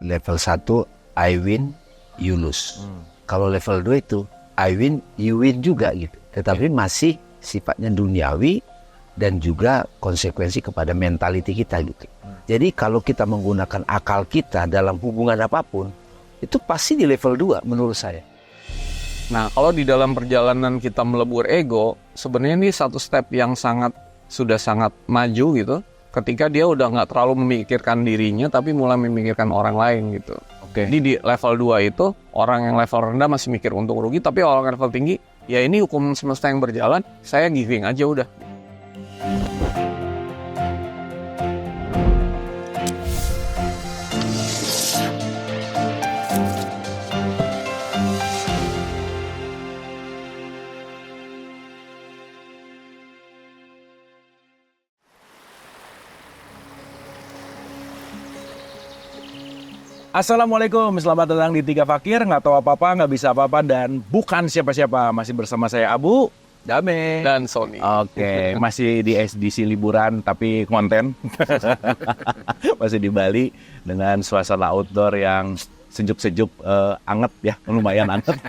level 1 I win, you lose. Kalau level 2 itu I win, you win juga gitu. Tetapi masih sifatnya duniawi dan juga konsekuensi kepada mentality kita gitu. Jadi kalau kita menggunakan akal kita dalam hubungan apapun, itu pasti di level 2 menurut saya. Nah, kalau di dalam perjalanan kita melebur ego, sebenarnya ini satu step yang sudah sangat maju gitu. Ketika dia udah nggak terlalu memikirkan dirinya, tapi mulai memikirkan orang lain gitu. Jadi di level 2 itu, orang yang level rendah masih mikir untung rugi, tapi orang yang level tinggi, ya ini hukum semesta yang berjalan, saya giving aja udah. Assalamualaikum, selamat datang di Tiga Fakir, nggak tahu apa-apa, nggak bisa apa-apa, dan bukan siapa-siapa. Masih bersama saya Abu, Dame, dan Sony. Oke, masih di edisi liburan tapi konten. Masih di Bali dengan suasana outdoor yang sejuk-sejuk, anget ya, lumayan anget.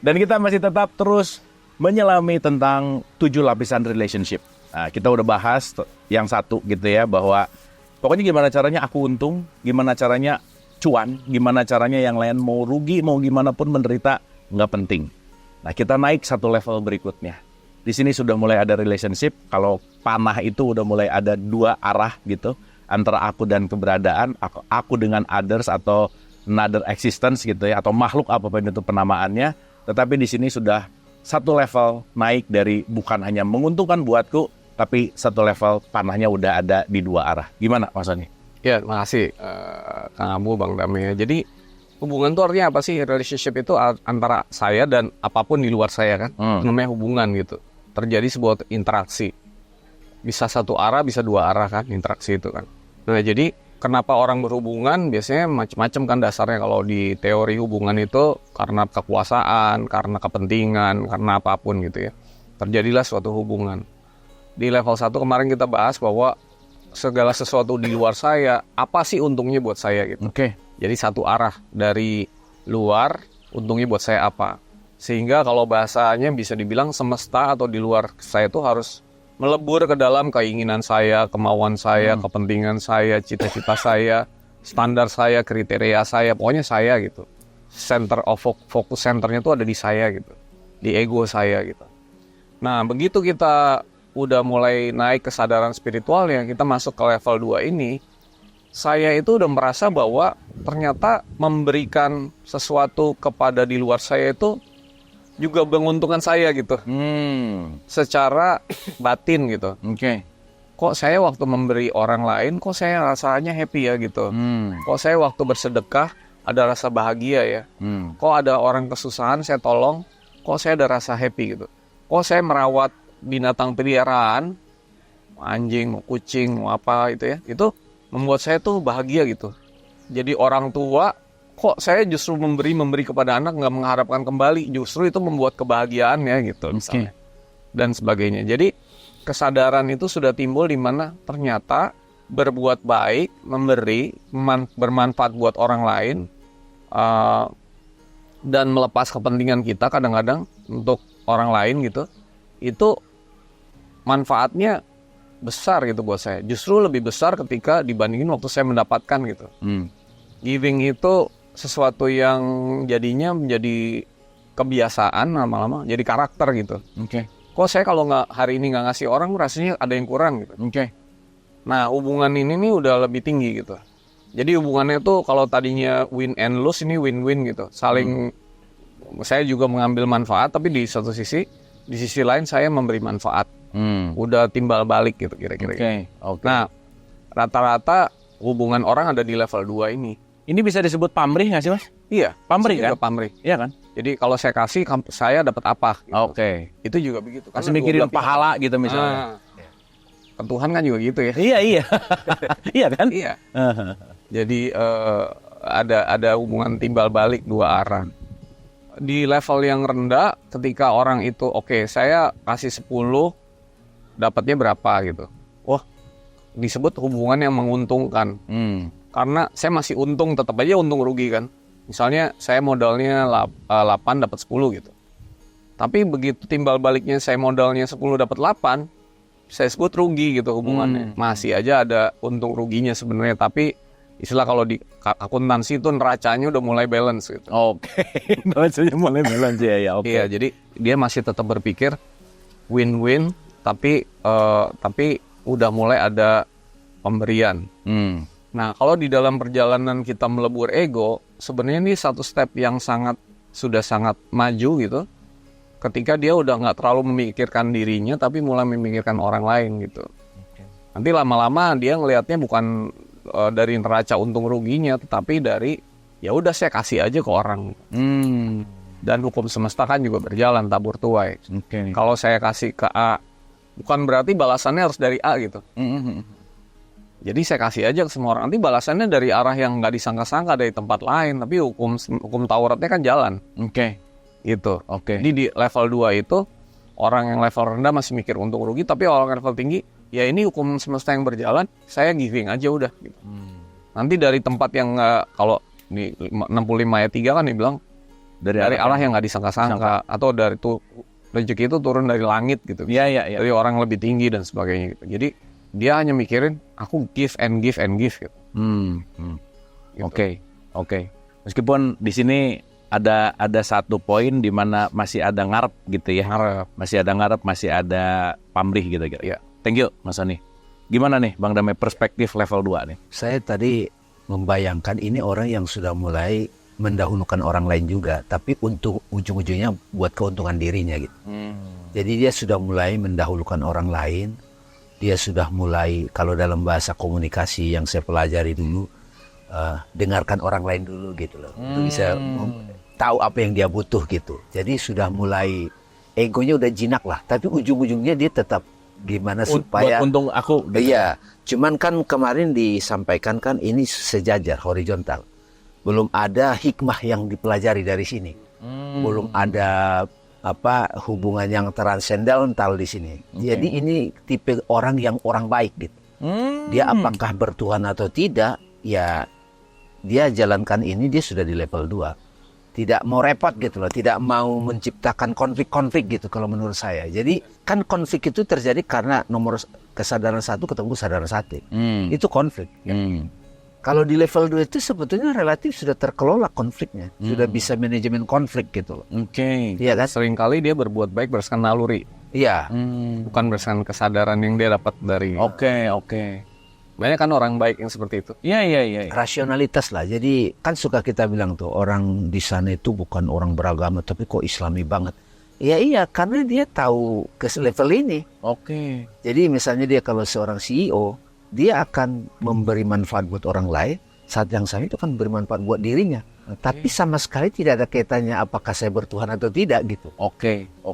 Dan kita masih tetap terus menyelami tentang 7 lapisan relationship. Nah, kita udah bahas yang satu gitu ya, bahwa pokoknya gimana caranya aku untung, gimana caranya cuan, gimana caranya yang lain mau rugi, mau gimana pun menderita, nggak penting. Nah, kita naik satu level berikutnya. Di sini sudah mulai ada relationship, kalau panah itu udah mulai ada 2 arah gitu, antara aku dan keberadaan, aku dengan others atau another existence gitu ya, atau makhluk apapun itu penamaannya. Tetapi di sini sudah satu level naik dari bukan hanya menguntungkan buatku, tapi satu level panahnya udah ada di 2 arah. Gimana Mas Sony? Ya, makasih Kang Abu, Bang Dame. Jadi hubungan itu artinya apa sih? Relationship itu antara saya dan apapun di luar saya kan. Namanya hubungan gitu. Terjadi sebuah interaksi. Bisa satu arah, bisa 2 arah kan interaksi itu kan. Nah, jadi kenapa orang berhubungan biasanya macam-macam kan dasarnya. Kalau di teori hubungan itu karena kekuasaan, karena kepentingan, karena apapun gitu ya. Terjadilah suatu hubungan. Di level 1 kemarin kita bahas bahwa segala sesuatu di luar saya, apa sih untungnya buat saya gitu. Jadi satu arah dari luar, untungnya buat saya apa. Sehingga kalau bahasanya bisa dibilang semesta atau di luar saya itu harus melebur ke dalam keinginan saya, kemauan saya, kepentingan saya, cita-cita saya, standar saya, kriteria saya, pokoknya saya gitu. Center of focus centernya itu ada di saya gitu. Di ego saya gitu. Nah, begitu kita udah mulai naik kesadaran spiritual yang kita masuk ke level 2 ini, saya itu udah merasa bahwa ternyata memberikan sesuatu kepada di luar saya itu juga menguntungkan saya gitu. Secara batin gitu. Kok saya waktu memberi orang lain, kok saya rasanya happy ya gitu. Kok saya waktu bersedekah ada rasa bahagia ya. Kok ada orang kesusahan saya tolong, kok saya ada rasa happy gitu. Kok saya merawat binatang peliharaan, anjing, mau kucing, mau apa itu ya, itu membuat saya tuh bahagia gitu. Jadi orang tua, kok saya justru memberi kepada anak nggak mengharapkan kembali, justru itu membuat kebahagiaan ya gitu misalnya. Dan sebagainya. Jadi kesadaran itu sudah timbul di mana ternyata berbuat baik, memberi, bermanfaat buat orang lain, dan melepas kepentingan kita kadang-kadang untuk orang lain gitu, itu manfaatnya besar gitu buat saya. Justru lebih besar ketika dibandingin waktu saya mendapatkan gitu. Giving itu sesuatu yang jadinya menjadi kebiasaan lama-lama, jadi karakter gitu. Kok saya kalau hari ini nggak ngasih orang, rasanya ada yang kurang gitu. Nah, hubungan ini nih udah lebih tinggi gitu. Jadi hubungannya tuh kalau tadinya win and lose, ini win-win gitu. Saling, saya juga mengambil manfaat, tapi di satu sisi, di sisi lain saya memberi manfaat. Udah timbal balik gitu kira-kira. Nah, rata-rata hubungan orang ada di level 2 ini. Ini bisa disebut pamrih nggak sih Mas? Iya, pamrih kan? Pamrih. Iya kan? Jadi kalau saya kasih, saya dapat apa? Gitu. Itu juga begitu. Masih mikirin pahala gitu misalnya. Ke Tuhan kan juga gitu ya. Iya. Iya kan? Iya. Jadi ada hubungan timbal balik 2 arah. Di level yang rendah, ketika orang itu saya kasih 10, dapatnya berapa gitu. Wah, disebut hubungan yang menguntungkan. karena saya masih untung, tetap aja untung rugi kan. Misalnya saya modalnya 8 dapat 10 gitu. Tapi begitu timbal baliknya saya modalnya 10 dapat 8, saya sebut rugi gitu hubungannya. Masih aja ada untung ruginya sebenarnya, tapi istilah kalau di akuntansi itu neracanya udah mulai balance gitu. Oke, neracanya mulai balance ya. Oke. Iya, jadi dia masih tetap berpikir win-win, tapi udah mulai ada pemberian. Nah, kalau di dalam perjalanan kita melebur ego, sebenarnya ini satu step yang sudah sangat maju gitu. Ketika dia udah nggak terlalu memikirkan dirinya, tapi mulai memikirkan orang lain gitu. Nanti lama-lama dia ngelihatnya bukan dari neraca untung ruginya, tetapi dari ya udah saya kasih aja ke orang. Dan hukum semesta kan juga berjalan tabur tuai. Kalau saya kasih ke A, bukan berarti balasannya harus dari A gitu. Jadi saya kasih aja ke semua orang. Nanti balasannya dari arah yang nggak disangka-sangka, dari tempat lain. Tapi hukum Tauratnya kan jalan. Gitu. Jadi di level 2 itu, orang yang level rendah masih mikir untung rugi. Tapi orang yang level tinggi, ya ini hukum semesta yang berjalan, saya giving aja udah. Gitu. Nanti dari tempat yang kalau di 65 ayat 3 kan dibilang, dari arah yang nggak disangka-sangka. Atau dari itu rezeki itu turun dari langit gitu. Dari orang lebih tinggi dan sebagainya gitu. Jadi dia hanya mikirin aku give and give gitu. Oke. Meskipun di sini ada satu poin di mana masih ada ngarep gitu ya. Masih ada ngarep, masih ada pamrih gitu. Ya. Thank you Mas Sony. Gimana nih Bang Damai perspektif level 2 nih? Saya tadi membayangkan ini orang yang sudah mulai mendahulukan orang lain juga, tapi untuk ujung-ujungnya buat keuntungan dirinya gitu. Jadi dia sudah mulai mendahulukan orang lain. Dia sudah mulai, kalau dalam bahasa komunikasi yang saya pelajari dulu, dengarkan orang lain dulu gitu loh. Untuk bisa tahu apa yang dia butuh gitu. Jadi sudah mulai, egonya udah jinak lah. Tapi ujung-ujungnya dia tetap gimana supaya... Buat untung aku. Iya, cuman kan kemarin disampaikan kan ini sejajar, horizontal. Belum ada hikmah yang dipelajari dari sini. Belum ada hubungan yang transendental di sini. Jadi ini tipe orang yang orang baik gitu. Dia apakah bertuhan atau tidak, ya dia jalankan ini, dia sudah di level 2. Tidak mau repot gitu loh, tidak mau menciptakan konflik-konflik gitu kalau menurut saya. Jadi kan konflik itu terjadi karena nomor kesadaran 1 ketemu kesadaran 1. Itu konflik. Kalau di level 2 itu sebetulnya relatif sudah terkelola konfliknya. Sudah bisa manajemen konflik gitu loh. Iya kan? Seringkali dia berbuat baik berdasarkan naluri. Iya. Bukan berdasarkan kesadaran yang dia dapat dari... Oke. Banyak kan orang baik yang seperti itu. Iya. Rasionalitas lah. Jadi kan suka kita bilang tuh, orang di sana itu bukan orang beragama, tapi kok Islami banget. Iya, karena dia tahu ke level ini. Jadi misalnya dia kalau seorang CEO, dia akan memberi manfaat buat orang lain, saat yang sama itu kan memberi manfaat buat dirinya. Tapi sama sekali tidak ada kaitannya apakah saya bertuhan atau tidak gitu.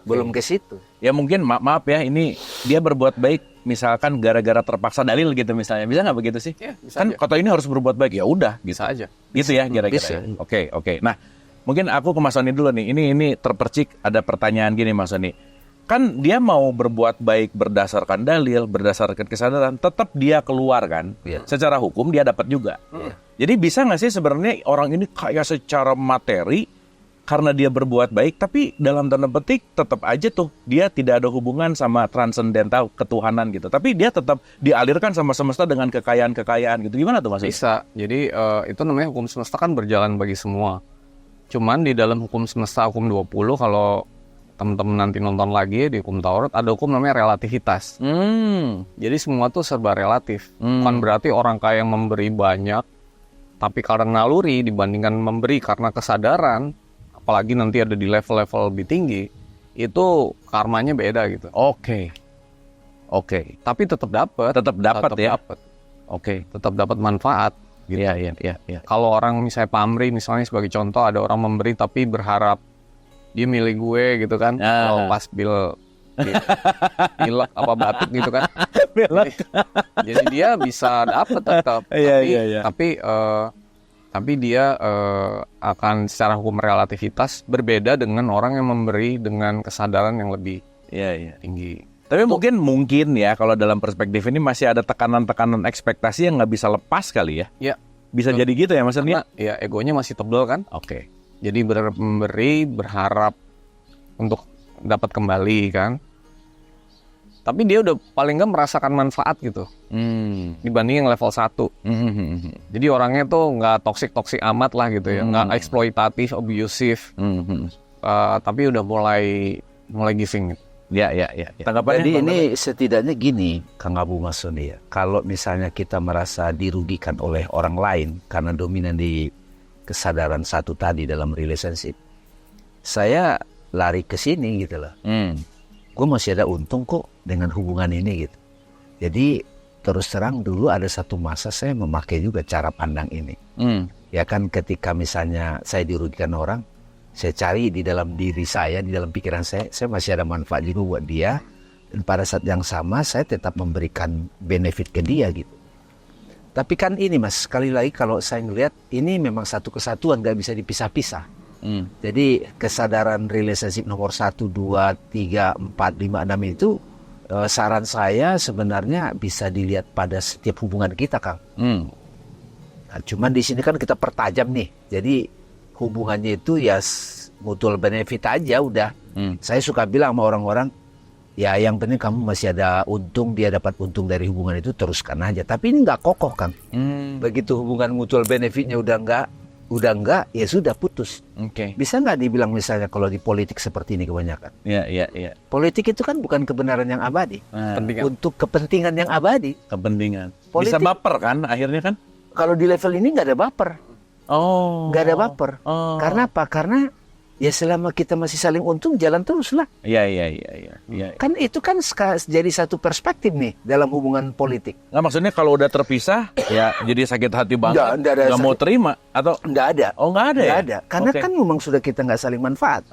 Belum ke situ. Ya mungkin maaf ya, ini dia berbuat baik misalkan gara-gara terpaksa dalil gitu misalnya. Bisa nggak begitu sih? Ya, bisa kan aja. kata ini harus berbuat baik, ya udah Bisa aja. gitu ya kira-kira. Oke. Nah, mungkin aku ke Mas Sony dulu nih. Ini terpercik ada pertanyaan gini Mas Sony. Kan dia mau berbuat baik berdasarkan dalil, berdasarkan kesadaran, tetap dia keluar kan. Secara hukum dia dapat juga. Jadi bisa nggak sih sebenarnya orang ini kayak secara materi karena dia berbuat baik, tapi dalam tanda petik tetap aja tuh dia tidak ada hubungan sama transendental ketuhanan gitu. Tapi dia tetap dialirkan sama semesta dengan kekayaan-kekayaan gitu. Gimana tuh Mas? Bisa. Jadi itu namanya hukum semesta kan berjalan bagi semua. Cuman di dalam hukum semesta, hukum 20, kalau teman-teman nanti nonton lagi di hukum Taurat, ada hukum namanya relativitas. Jadi semua tuh serba relatif. Bukan berarti orang kaya yang memberi banyak, tapi karena naluri dibandingkan memberi karena kesadaran, apalagi nanti ada di level-level lebih tinggi, itu karmanya beda gitu. Oke. Tapi tetap dapat. Tetap ya. Tetap dapat manfaat. Gitu. Iya. Kalau orang misalnya pamrih, misalnya sebagai contoh, ada orang memberi tapi berharap dia milih gue gitu kan. Kalau pas pilek apa batuk gitu kan. Jadi dia bisa dapat tetap. Tapi dia akan secara hukum relativitas berbeda dengan orang yang memberi dengan kesadaran yang lebih tinggi. Tapi mungkin ya kalau dalam perspektif ini masih ada tekanan-tekanan ekspektasi yang nggak bisa lepas kali ya. Iya. Bisa jadi gitu ya maksudnya? Karena ya egonya masih tebel kan. Oke. Jadi memberi, berharap untuk dapat kembali kan. Tapi dia udah paling nggak merasakan manfaat gitu dibanding yang level 1. Jadi orangnya tuh nggak toksik amat lah gitu ya, nggak eksploitatif, abusive, tapi udah mulai giving. Ya. Tanggapannya Jadi Bang ini setidaknya gini, Kang Abu Mas Sony ya. Kalau misalnya kita merasa dirugikan oleh orang lain karena dominan di kesadaran satu tadi dalam relationship, saya lari ke sini gitu loh. Gue masih ada untung kok dengan hubungan ini gitu. Jadi terus terang dulu ada satu masa saya memakai juga cara pandang ini. Ya kan ketika misalnya saya dirugikan orang, saya cari di dalam diri saya, di dalam pikiran saya masih ada manfaat juga buat dia. Dan pada saat yang sama saya tetap memberikan benefit ke dia gitu. Tapi kan ini Mas, sekali lagi kalau saya ngelihat ini memang satu kesatuan, gak bisa dipisah-pisah. Jadi kesadaran relationship nomor 1, 2, 3, 4, 5, 6 itu saran saya sebenarnya bisa dilihat pada setiap hubungan kita, Kang. Nah, cuman di sini kan kita pertajam nih. Jadi hubungannya itu ya mutual benefit aja udah. Saya suka bilang sama orang-orang, ya yang penting kamu masih ada untung, dia dapat untung dari hubungan itu, teruskan aja. Tapi ini nggak kokoh, Kang. Begitu hubungan mutual benefitnya udah enggak, ya sudah putus. Bisa nggak dibilang misalnya kalau di politik seperti ini kebanyakan? Iya. Politik itu kan bukan kebenaran yang abadi, untuk kepentingan yang abadi. Kepentingan. Politik, bisa baper kan akhirnya kan? Kalau di level ini nggak ada baper. Nggak ada baper. Karena apa? Karena ya selama kita masih saling untung, jalan terus lah. Iya. Kan itu kan jadi satu perspektif nih dalam hubungan politik. Nggak, maksudnya kalau udah terpisah, ya jadi sakit hati banget. Nggak mau terima atau? Nggak ada. Nggak ada. Nggak ada. Karena kan memang sudah kita nggak saling manfaat.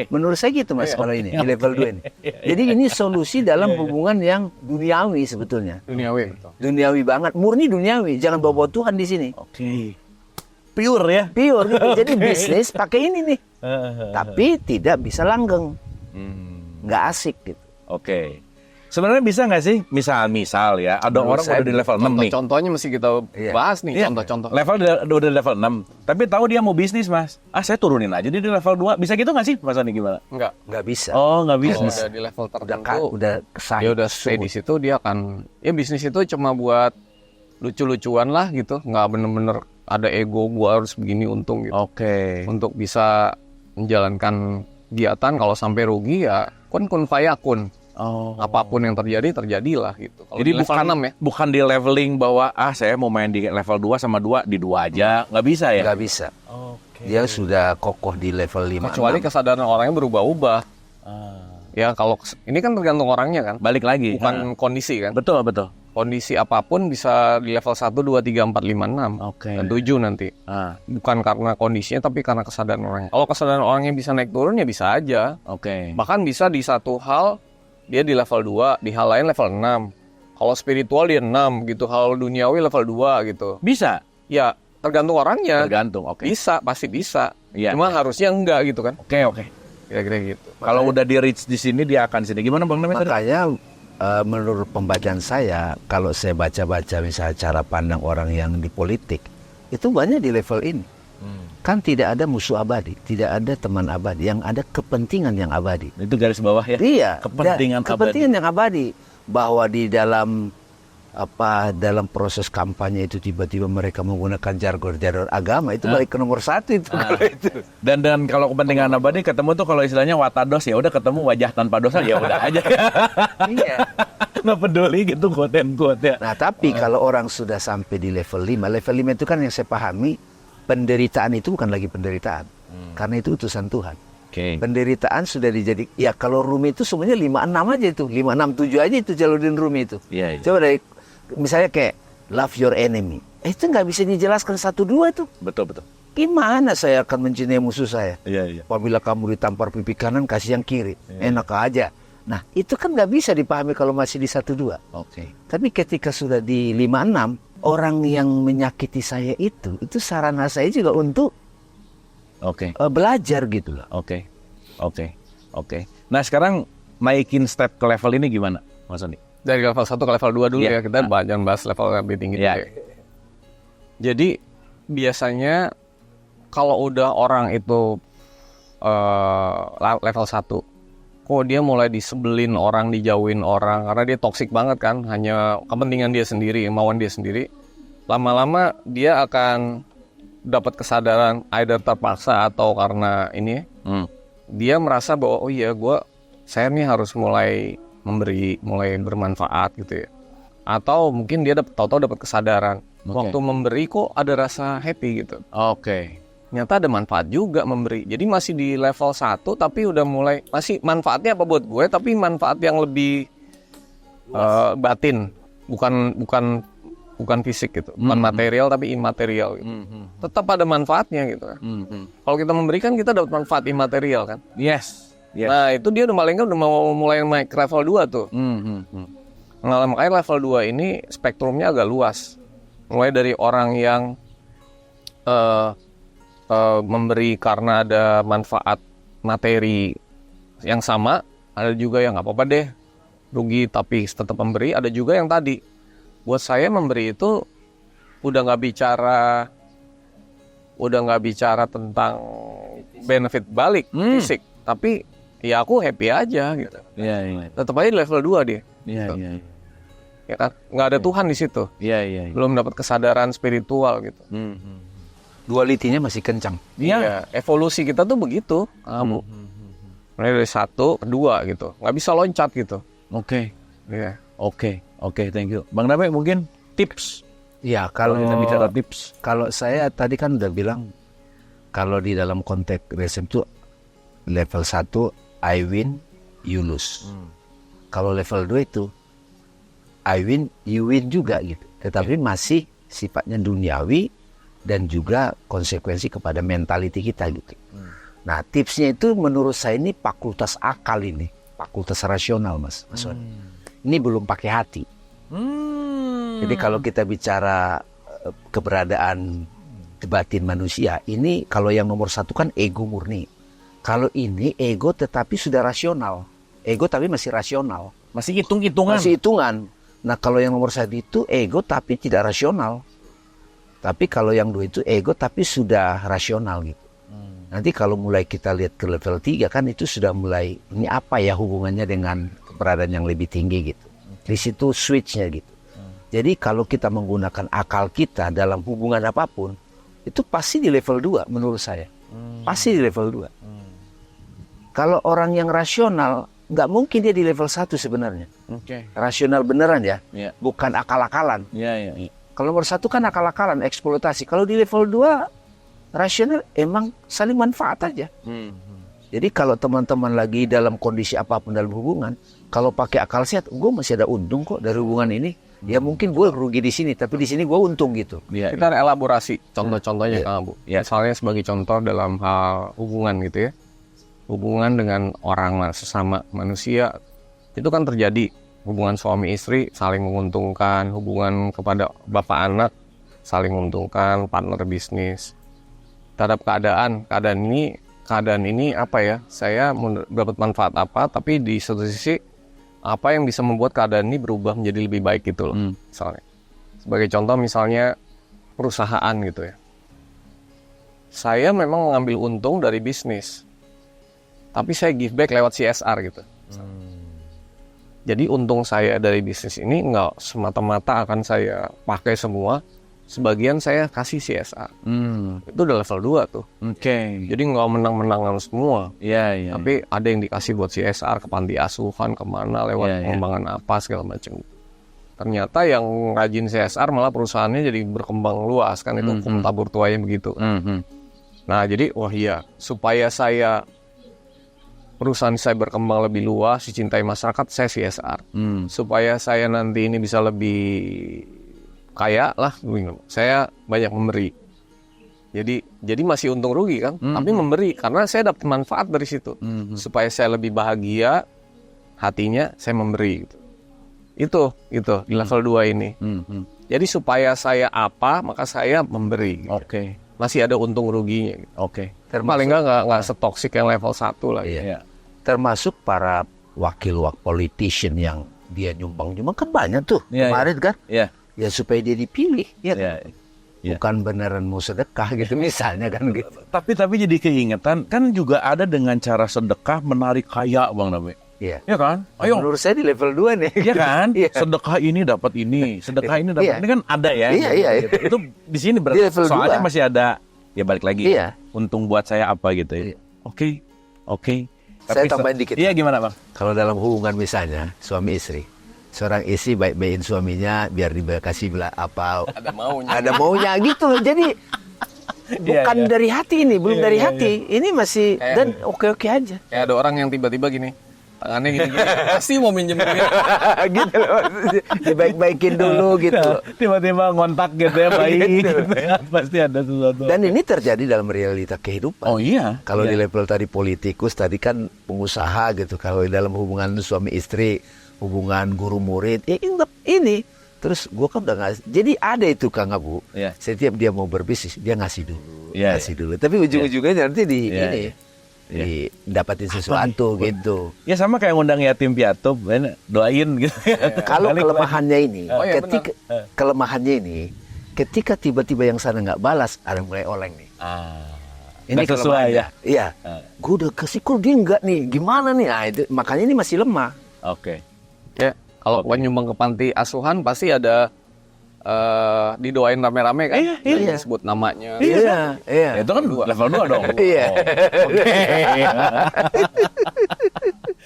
Menurut saya gitu Mas kalau ini di level 2 ini. Jadi ini solusi dalam hubungan yang duniawi sebetulnya. Duniawi, betul. Duniawi banget, murni duniawi. Jangan bawa Tuhan di sini. Pure ya? Pure gitu. Jadi bisnis pakai ini nih. Tapi tidak bisa langgeng. Nggak asik gitu. Sebenarnya bisa nggak sih? Misal ya, ada Menurut orang udah di level 6 nih. Contohnya mesti kita bahas nih, contoh-contoh. Level udah level 6, tapi tahu dia mau bisnis, Mas. Saya turunin aja dia di level 2. Bisa gitu nggak sih, Mas Ani, gimana? Nggak bisa. Nggak bisa. Kalau udah di level tertentu, Udah kesahit. dia udah stay di situ, dia akan, ya bisnis itu cuma buat lucu-lucuan lah gitu, nggak bener-bener ada ego gua harus begini untung gitu. Untuk bisa menjalankan kegiatan, kalau sampai rugi ya kun fayakun. Apapun yang terjadilah gitu. Kalau jadi di level 6 ya. Bukan di leveling bahwa saya mau main di level 2 sama 2 di 2 aja, nggak bisa ya? Nggak bisa. Dia sudah kokoh di level 5. Kecuali kesadaran orangnya berubah-ubah. Ya kalau ini kan tergantung orangnya kan. Balik lagi. Bukan kondisi kan. Betul. Kondisi apapun bisa di level 1, 2, 3, 4, 5, 6 dan 7 nanti. Bukan karena kondisinya tapi karena kesadaran orangnya. Kalau kesadaran orangnya bisa naik turun ya bisa aja. Bahkan bisa di satu hal dia di level 2, di hal lain level 6. Kalau spiritual dia 6 gitu, hal duniawi level 2 gitu. Bisa? Ya tergantung orangnya. Bisa, pasti bisa. Cuma harusnya enggak gitu kan. Kira-kira gitu. Kalau udah di reach di sini dia akan sini. Gimana Bang Dames? Makanya menurut pembacaan saya, kalau saya baca-baca misalnya cara pandang orang yang di politik, itu banyak di level ini. Kan tidak ada musuh abadi, tidak ada teman abadi, yang ada kepentingan yang abadi. Itu garis bawah ya? Iya, kepentingan yang abadi. Bahwa di dalam proses kampanye itu tiba-tiba mereka menggunakan jargon agama, itu balik ke nomor 1 itu. Dan kalau kepentingan abadi ketemu tuh kalau istilahnya watados, ya udah ketemu wajah tanpa dosa, ya udah aja. Iya. Nggak peduli gitu quote-and-quote ya. Nah tapi kalau orang sudah sampai di level 5 itu kan yang saya pahami, penderitaan itu bukan lagi penderitaan, karena itu utusan Tuhan. Penderitaan sudah dijadi, ya kalau Rumi itu semuanya 5-6 aja itu, 5-6-7 aja itu Jalaluddin Rumi itu. Coba dari misalnya kayak love your enemy, itu nggak bisa dijelaskan 1-2 itu. Betul. Gimana saya akan mencintai musuh saya? Iya. Apabila kamu ditampar pipi kanan, kasih yang kiri, enak aja. Nah itu kan nggak bisa dipahami kalau masih di 1-2. Tapi ketika sudah di 5-6, orang yang menyakiti saya itu sarana saya juga untuk belajar gitu loh. Nah sekarang naikin step ke level ini gimana, Mas Andi? Dari level 1 ke level 2 dulu ya, kita jangan bahas level lebih tinggi. Jadi biasanya kalau udah orang itu level 1, kok dia mulai disebelin orang, dijauhin orang karena dia toksik banget kan, hanya kepentingan dia sendiri, kemauan dia sendiri. Lama-lama dia akan dapat kesadaran either terpaksa atau karena ini dia merasa bahwa oh iya saya nih harus mulai memberi, mulai bermanfaat gitu ya. Atau mungkin dia tahu-tahu dapat kesadaran waktu memberi kok ada rasa happy gitu. Ternyata ada manfaat juga memberi. Jadi masih di level 1 tapi udah mulai, masih manfaatnya apa buat gue, tapi manfaat yang lebih batin, bukan fisik gitu, bukan material tapi imaterial gitu. Tetap ada manfaatnya gitu kan. Kalau kita memberikan kita dapat manfaat imaterial kan. Yes. Nah itu dia udah mau mulai naik ke level 2 tuh. Nah makanya level 2 ini spektrumnya agak luas. Mulai dari orang yang memberi karena ada manfaat materi yang sama, ada juga yang nggak apa-apa deh rugi tapi tetap memberi, ada juga yang tadi buat saya memberi itu udah nggak bicara tentang benefit balik fisik, tapi ya aku happy aja gitu. Tetap aja di level 2 dia. Ya kan, nggak ada Tuhan di situ. Belum dapat kesadaran spiritual gitu. Dualitinya masih kencang. Iya, evolusi kita tuh begitu, kamu. Mulai dari 1 ke 2 gitu, nggak bisa loncat gitu. Iya. Oke, thank you. Bang Damai mungkin tips. Ya, kalau kita bicara tips. Kalau saya tadi kan udah bilang, kalau di dalam konteks resep itu level 1 I win, you lose. Kalau level 2 itu I win, you win juga gitu. Tetapi masih sifatnya duniawi dan juga konsekuensi kepada mentality kita gitu. Nah, tipsnya itu menurut saya ini fakultas akal ini, fakultas rasional Mas Wan. Ini belum pakai hati. Jadi kalau kita bicara keberadaan batin manusia, ini kalau yang nomor 1 kan ego murni. Kalau ini ego tetapi sudah rasional. Ego tapi masih rasional. Masih hitung-hitungan. Masih hitungan. Nah kalau yang nomor 1 itu ego tapi tidak rasional. Tapi kalau yang 2 itu ego tapi sudah rasional gitu. Nanti kalau mulai kita lihat ke level 3 kan itu sudah mulai, ini apa ya hubungannya dengan keberadaan yang lebih tinggi gitu. Di situ switch-nya gitu. Jadi kalau kita menggunakan akal kita dalam hubungan apapun, itu pasti di level 2 menurut saya. Pasti di level 2. Kalau orang yang rasional, nggak mungkin dia di level 1 sebenarnya. Rasional beneran ya, bukan akal-akalan. Kalau nomor 1 kan akal-akalan, eksploitasi. Kalau di level 2, rasional emang saling manfaat aja. Jadi kalau teman-teman lagi dalam kondisi apapun dalam hubungan, kalau pakai akal sehat, gue masih ada untung kok dari hubungan ini. Ya mungkin gue rugi di sini, tapi di sini gue untung gitu. Kita elaborasi contoh-contohnya Kang Abu. Misalnya sebagai contoh dalam hal hubungan gitu ya. Hubungan dengan orang sesama manusia, itu kan terjadi. Hubungan suami istri saling menguntungkan, hubungan kepada bapak anak saling menguntungkan, partner bisnis. Terhadap keadaan ini apa ya? Saya dapat manfaat apa? Tapi di satu sisi apa yang bisa membuat keadaan ini berubah menjadi lebih baik gitu loh. Misalnya, sebagai contoh misalnya perusahaan gitu ya. Saya memang mengambil untung dari bisnis, tapi saya give back lewat CSR gitu. Jadi untung saya dari bisnis ini nggak semata-mata akan saya pakai semua, sebagian saya kasih CSR. Itu udah level 2 tuh. Jadi nggak menang-menangan semua. Tapi ada yang dikasih buat CSR ke panti asuhan, kemana, lewat pengembangan apa segala macam. Ternyata yang rajin CSR malah perusahaannya jadi berkembang luas kan, itu hukum tabur tuanya begitu. Nah jadi supaya perusahaan saya berkembang lebih luas, dicintai masyarakat, saya CSR. Supaya saya nanti ini bisa lebih kaya lah, saya banyak memberi. Jadi masih untung rugi kan, tapi memberi karena saya dapat manfaat dari situ. Supaya saya lebih bahagia, hatinya saya memberi. Gitu. Itu di level 2 ini. Jadi supaya saya apa, maka saya memberi. Masih ada untung ruginya. Paling nggak setoksik yang level 1 lah. Termasuk para wakil politician yang dia nyumbang kan banyak tuh kemarin kan. Ya supaya dia dipilih. bukan beneran mau sedekah gitu misalnya kan gitu. Tapi jadi keingetan kan juga ada dengan cara sedekah menarik kaya Bang Dame. Iya. Ya kan? Ayo. Menurut saya di level 2 nih. Iya kan? Iya. Sedekah ini dapat ini, sedekah ini dapat Iya. ini kan ada ya. Iya. Itu di sini Di level soalnya 2. masih ada ya balik lagi. Iya. Untung buat saya apa gitu ya. Iya. Oke. Saya tambahin dikit. Iya gimana Bang? Kalau dalam hubungan misalnya suami istri, seorang istri baik-baikin suaminya biar dikasih apa ada maunya gitu loh. Jadi bukan Iya. dari hati ini, belum Iya, dari iya, hati. Ini masih dan oke-oke aja. Kayak ada orang yang tiba-tiba gini, tangannya gini-gini, pasti mau minjem duit. gitu loh. Dibaik-baikin dulu gitu loh. Tiba-tiba ngontak gitu ya baik Gitu. gitu ya. Pasti ada sesuatu. Dan ini terjadi dalam realita kehidupan. Oh iya. Kalau Iya. di level tadi politikus, tadi kan pengusaha gitu. Kalau di dalam hubungan suami istri, hubungan guru murid, ya ini. Terus gue kan udah ngasih. Jadi ada itu Kang Abu. Iya. Setiap dia mau berbisnis, dia ngasih dulu, Iya, ngasih dulu. Tapi ujung-ujungnya nanti di Iya, ini, iya. dapatin sesuatu gitu. Ya sama kayak ngundang yatim piatu, doain gitu. Kalau Balik kelemahannya ini, Oh, iya, kelemahannya ini, ketika tiba-tiba yang sana nggak balas, ada yang mulai oleng nih. Ini sesuai kelemahannya. ya. Iya. Gue udah kasih kok dia nggak nih. Gimana nih? Nah, itu makanya ini masih lemah. Oke. Ya, kalau nyumbang ke panti asuhan pasti ada didoain rame-rame kan? Iya. Dan disebut namanya. Iya. Ya, itu kan level 2 dong. Iya.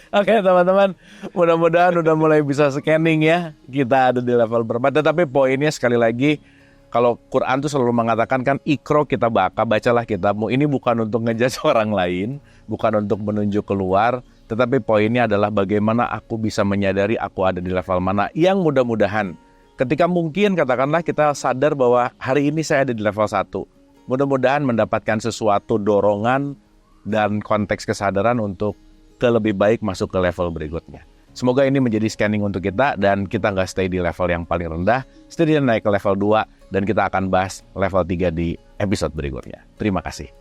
Oke teman-teman, mudah-mudahan udah mulai bisa scanning ya. Kita ada di level berapa. Tetapi poinnya sekali lagi, kalau Quran tuh selalu mengatakan kan ikro kita bacalah kitabmu. Ini bukan untuk ngejudge orang lain, bukan untuk menunjuk keluar. Tetapi poinnya adalah bagaimana aku bisa menyadari aku ada di level mana. Yang mudah-mudahan ketika mungkin katakanlah kita sadar bahwa hari ini saya ada di level 1. Mudah-mudahan mendapatkan sesuatu dorongan dan konteks kesadaran untuk ke lebih baik masuk ke level berikutnya. Semoga ini menjadi scanning untuk kita dan kita nggak stay di level yang paling rendah, setidaknya naik ke level 2 dan kita akan bahas level 3 di episode berikutnya. Terima kasih.